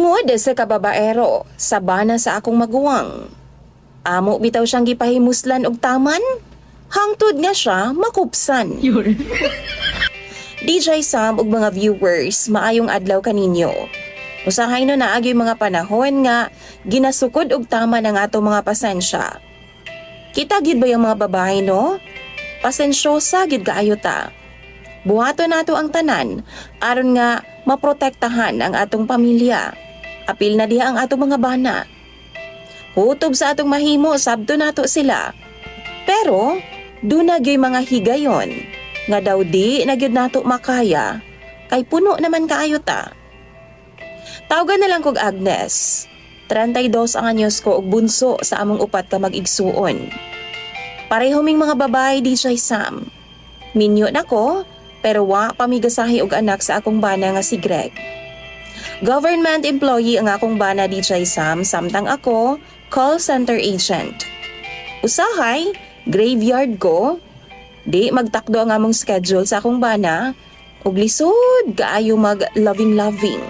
Tungod sa kababaero, sabana sa akong maguwang. Amo bitaw siyang gipahimuslan og taman, hangtod nga siya makupsan. DJ Sam ug mga viewers, maayong adlaw kaninyo. Usahay no naagyoy mga panahon nga ginasukod og taman ang atong mga pasensya. Kita gid ba yung mga babae no? Pasensyosa gid kaayo ta. Buhaton nato ang tanan aron nga maprotektahan ang atong pamilya. Apil na diha ang atong mga bana. Hutob sa atong mahimo sabto nato sila. Pero dunagyoy mga higayon nga daw di na gyud nato makaya kay puno naman kaayo ta. Tawgan na lang kog Agnes. 32 ang anyos ko ug bunso sa among upat ka mag-igsuon. Pareho ming mga babae DJ Sam. Minyo na ko pero wa pamigasahi og anak sa akong bana nga si Greg. Government employee ang akong bana DJ Sam samtang ako call center agent. Usahay, graveyard ko. Di magtakdo ang among schedule sa akong bana ug lisod kaayo mag loving.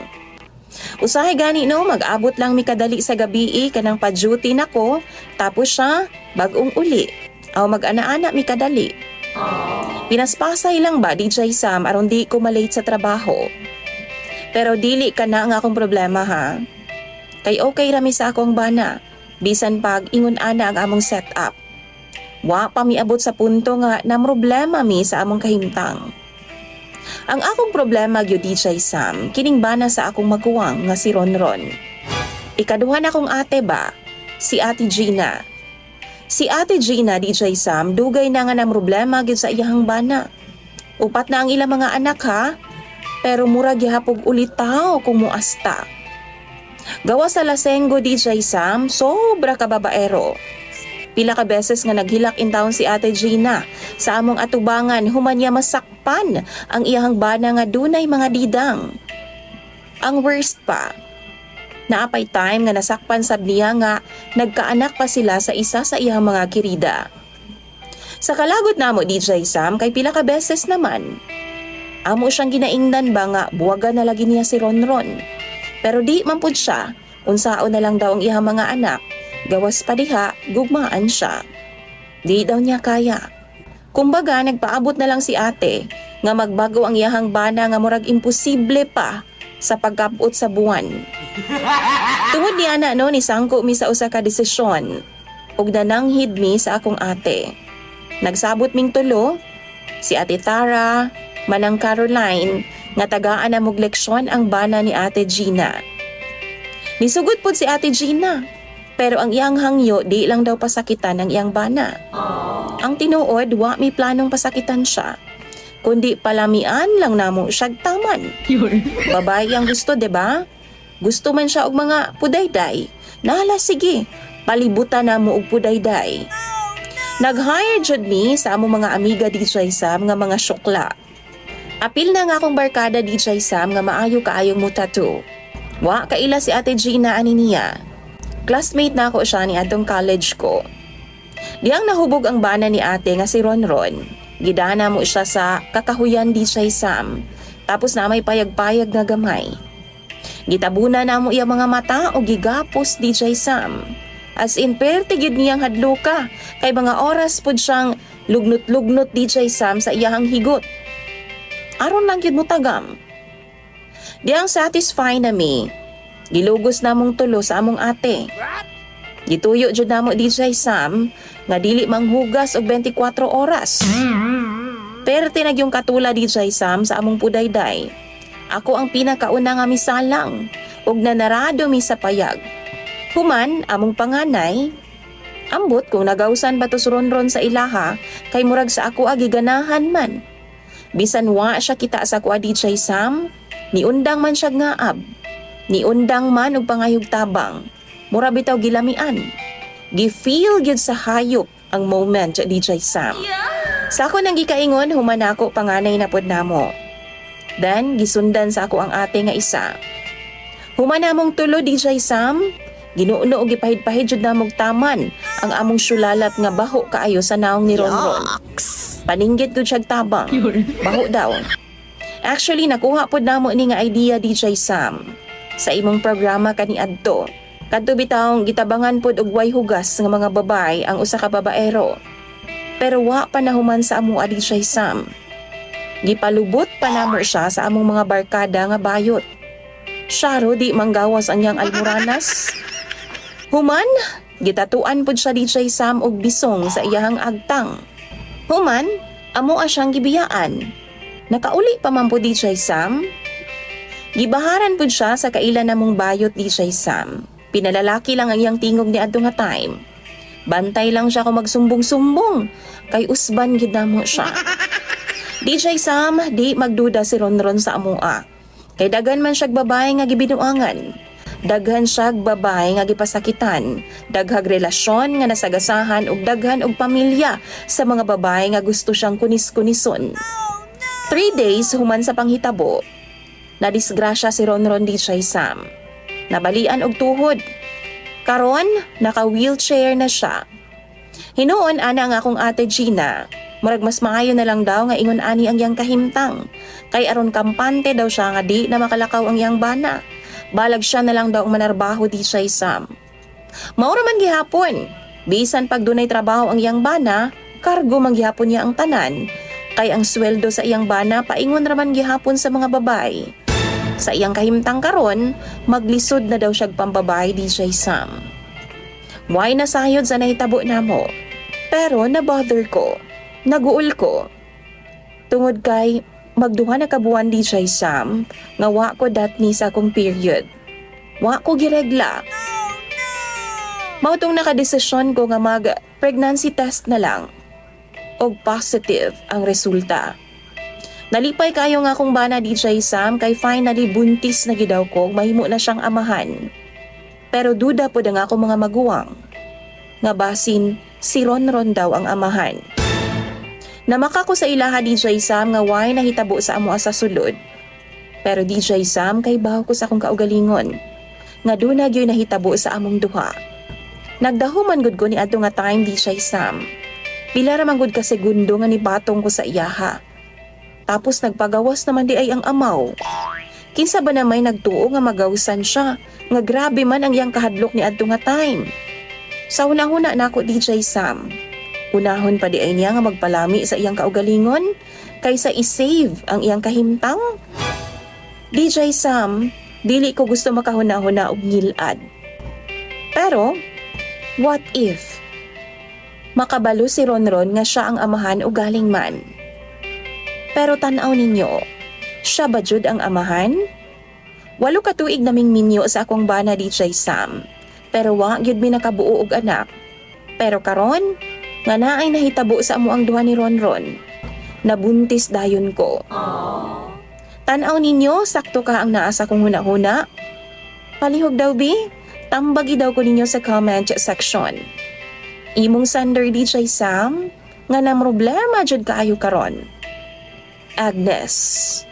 Usahay gani no, mag-abot lang mi kadali sa gabi kanang pa-duty nako tapos siya bag-ong uli. Aw mag-ana-ana mi kadali. Pinaspasay lang ba DJ Sam aron di ko malate sa trabaho. Pero dili ka na ang akong problema ha. Kay okay rami sa akong bana. Bisan pag ingon ana ang among setup. Wa pa miabot sa punto nga na problema mi sa among kahimtang. Ang akong problema gyud DJ Sam, kining bana sa akong maguwang nga si Ronron. Ikaduha na akong ate ba, si Ate Gina. Si Ate Gina DJ Sam, dugay na nga na problema gyud sa iyang bana. Upat na ang ilang mga anak ha, pero murag gihapog ulitaw kung muasta. Gawa sa lasenggo DJ Sam, sobra ka babaero. Pila ka beses nga naghilak in town si Ate Gina sa among atubangan human niya masakpan ang iyang bana nga dunay mga didang. Ang worst pa, naapay time nga nasakpan sab niya nga nagkaanak pa sila sa isa sa iyang mga kirida. Sa kalagot namo DJ Sam kay pila ka beses naman. Amo siyang ginaingnan ba nga buwaga na lagi niya si Ronron. Pero di man pud siya, unsaon na lang daw ang iyang mga anak. Gawas pa diha, gugmaan siya. Di daw niya kaya. Kumbaga, nagpaabot na lang si ate nga magbago ang iyahang bana nga murag imposible pa sa pagkabot sa buwan. Tungod niya na no, ni sangko mi sa usa ka desisyon ug nananghid mi sa akong ate. Nagsabot ming tulo, si Ate Tara, manang Caroline, nga tagaan na mog leksyon ang bana ni Ate Gina. Nisugod pod si Ate Gina. Pero ang iyang hangyo, di lang daw pasakitan ang iyang bana. Ang tinuod, wa mi planong pasakitan siya. Kundi palamian lang namo siyag taman. Babae ang gusto, diba? Gusto man siya og mga pudayday. Nala, sige, palibutan na mo og pudayday. Nag-hire jud mi sa among mga amiga DJ Sam nga mga syukla. Apil na nga akong barkada DJ Sam nga maayo kaayong mo tattoo. Wa kaila si Ate Gina ani niya. Classmate na ako siya ni atong college ko. Diyang nahubog ang bana ni ate nga si Ronron. Gidana mo siya sa kakahuyan DJ Sam. Tapos na may payag-payag nga gamay. Gitabuna na mo iya mga mata o gigapos DJ Sam. As in pertigid niyang hadluka. Kay mga oras pod siyang lugnot-lugnot DJ Sam sa iyahang higot. Aron lang yun mo tagam. Diyang satisfy na mi. Gilugos namong tulo sa among ate. Gituyo jud namo DJ Sam nga dili manghugas og 24 oras. Perte na yung katula DJ Sam sa among pudayday. Ako ang pinakauna nga misalang ug nanarado mi sa payag. Human among panganay, ambot kung nagawsan ba to Ronron sa ilaha kay murag sa ako agiganahan man. Bisan wa siya kita sa ako DJ Sam, niundang man siya ngaab. Niundang man og pangayog tabang. Mura bitaw gilamian. Gi-feel gyud sa hayop ang moment DJ Sam. Sa ako nang gikaingon human ako panganay na pod namo. Then gisundan sa ako ang ate nga isa. Human namong tulo DJ Sam, ginuuno og gipahid-pahid jud namong taman ang among syulalat nga baho kaayo sa naong ni Ronron. Paninggit gud siya tabang. Baho daw. Actually nakuha pod namo ni nga idea DJ Sam. sa imong programa kaniadto. Kadto bitawng gitabangan pod og way hugas nga mga babay ang usa ka babaero. Pero wa pa nahuman sa amo DJ Sam. Gipalubot pa namo siya sa among mga barkada nga bayot. Syaro di manggawas ang iyang almoranas. Human, gitatuan pod siya DJ Sam og bisong sa iyahang agtang. Human, amo siyang gibiyaan. Nakauli pa man po DJ Sam. Gibaharan po siya sa kailan namong bayot DJ Sam. Pinalalaki lang ang iyang tingog ni adto nga time. Bantay lang siya kung magsumbong-sumbong. Kay usban gid namo siya. DJ Sam, di magduda si Ronron sa amoa. Kay daghan man siyag babae nga gibinuangan. Daghan siyag babae nga gipasakitan. Daghag relasyon nga nasagasahan ug daghan og pamilya sa mga babae nga gusto siyang kunis-kunison. 3 days human sa panghitabo, nadisgrasya si Ronron DJ Sam. Nabalian og tuhod. Karon, naka-wheelchair na siya. Hinuon ana ang akong ate Gina. Murag mas maayo na lang daw nga ingon ani ang iyang kahimtang. Kay aron kampante daw siya nga di na makalakaw ang iyang bana. Balag siya na lang daw manarbaho DJ Sam. Maura man gihapon. Bisan pag dunay trabaho ang iyang bana, kargo man gihapon niya ang tanan. Kay ang sweldo sa iyang bana paingon raman gihapon sa mga babay. Sa iyang kahimtang karon, maglisod na daw siyag pambabay DJ Sam. Why nasayod sa nahitabo namo? Pero nabother ko, naguol ko. Tungod kay magduha na kabuan DJ Sam, nga wa ko datni sa akong period. Wa ko giregla. Mautong nakadesisyon ko nga mag-pregnancy test na lang. Og positive ang resulta. Nalipay kayo nga akong bana DJ Sam kay finally buntis na gidaw ko mahimo na siyang amahan. Pero duda po ang akong mga maguwang. Nga basin si Ronron daw ang amahan. Namaka ko sa ilaha DJ Sam nga why nahitabo sa amo sa sulod. Pero DJ Sam kay baho ko sa akong kaugalingon. Nga doon nagyoy nahitabo sa among duha. Nagdahuman gud ko ni adto nga time DJ Sam. Pila ra man gud ka segundo nga nibatong ko sa iyaha. Tapos nagpagawas naman di ay ang amaw. Kinsa ba na may nagtuo nga magawsan siya, nga grabe man ang iyang kahadlok ni adto nga time. Sa una-una nako DJ Sam. Unahon pa di ay niya nga magpalami sa iyang kaugalingon kaysa i-save ang iyang kahimtang. DJ Sam, dili ko gusto makahuna-huna og ngilad. Pero, what if makabalo si Ronron nga siya ang amahan o galing man? Pero tanaw ninyo, siya ba jud ang amahan? 8 ka tuig naming minyo sa akong bana DJ Sam, pero wa gyud mi nakabuo og anak. Pero karon, nga naay nahitabo sa amo ang duha ni Ronron. Nabuntis dayon ko. Tanaw ninyo, sakto ka ang naa sa kong huna-huna. Palihog daw bi, tambagi daw ko ninyo sa comment section. Imong Sander DJ Sam, nga na problema jud kaayo karon. Agnes.